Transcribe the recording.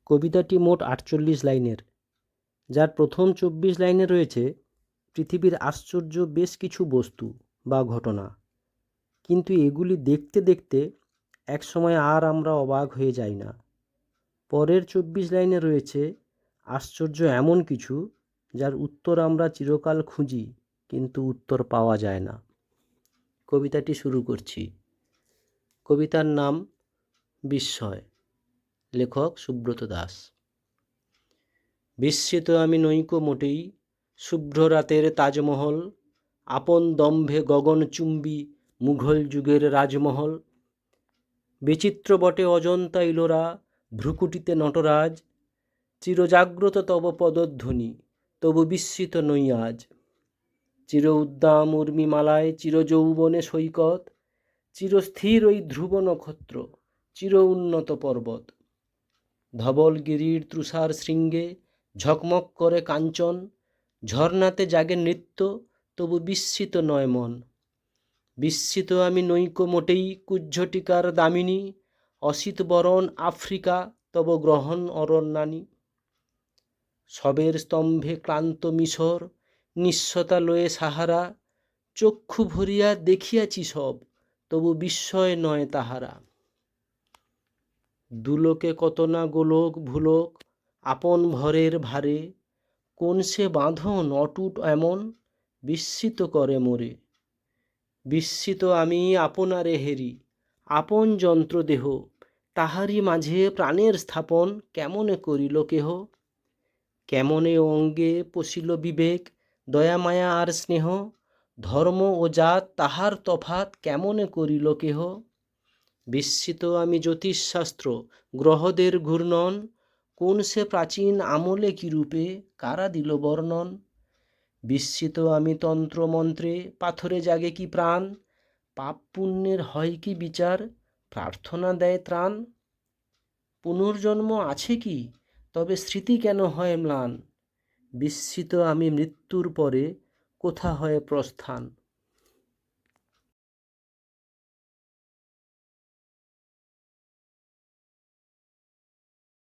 কবিতাটি মোট 48 লাইনের, যার প্রথম 24 লাইনে রয়েছে পৃথিবীর আশ্চর্য বেশ কিছু বস্তু বা ঘটনা, কিন্তু এগুলি দেখতে দেখতে একসময় আর আমরা অবাক হয়ে যাই না। পরের 24 লাইনে রয়েছে আশ্চর্য এমন কিছু যার উত্তর আমরা চিরকাল খুঁজি, কিন্তু উত্তর পাওয়া যায় না। কবিতাটি শুরু করছি। কবিতার নাম বিস্ময়, লেখক সুব্রত দাস। বিস্মিত আমি নইকো মোটেই, শুভ্র রাতের তাজমহল, আপন দম্ভে গগনচুম্বী মুঘল যুগের রাজমহল। বিচিত্র বটে অজন্তা ইলোরা, ভ্রুকুটিতে নটরাজ, চিরজাগ্রত তব পদধ্বনি, তবু বিস্মিত নই আজ। চির উদ্দাম উর্মিমালায়, চিরযৌবনে সৈকত, চিরস্থির ওই ধ্রুব নক্ষত্র, চির উন্নত পর্বত। ধবলগিরির তুষার শৃঙ্গে ঝকমক করে কাঞ্চন, ঝর্ণাতে জাগে নৃত্য, তবু বিস্মিত নয় মন। বিস্মিত আমি নইকো মোটেই, কুজ্ঝটিকার দামিনী, অসিত বরণ আফ্রিকা, তব গ্রহণ অরণ্যানী। সবের স্তম্ভে ক্লান্ত মিশর, নিঃস্বতা লয়ে সাহারা, চক্ষু ভরিয়া দেখিয়াছি সব, তবু বিস্ময় নয় তাহারা। দুলোকে কত না গোলক ভুলোক, আপন ভরের ভারে, কোন সে বাঁধন অটুট এমন, বিস্মিত করে মোরে। বিস্মিত আমি আপনারে হেরি, আপন যন্ত্রদেহ, তাহারি মাঝে প্রাণের স্থাপন কেমনে করিল কেহ। কেমনে অঙ্গে পশিল বিবেক, দয়া মায়া আর স্নেহ, ধর্ম ও জাত তাহার তফাৎ কেমনে করিল কেহ। বিস্মিত আমি জ্যোতিষশাস্ত্র, গ্রহদের ঘূর্ণন, কোন সে প্রাচীন আমলে কিরূপে কারা দিল বর্ণন। বিস্মিত আমি তন্ত্রমন্ত্রে, পাথরে জাগে কি প্রাণ, পাপ পুণ্যের হয় কি বিচার, প্রার্থনা দেয় ত্রাণ। পুনর্জন্ম আছে কি, তবে স্মৃতি কেন হয় ম্লান, বিস্মিত আমি মৃত্যুর পরে কোথা হয় প্রস্থান।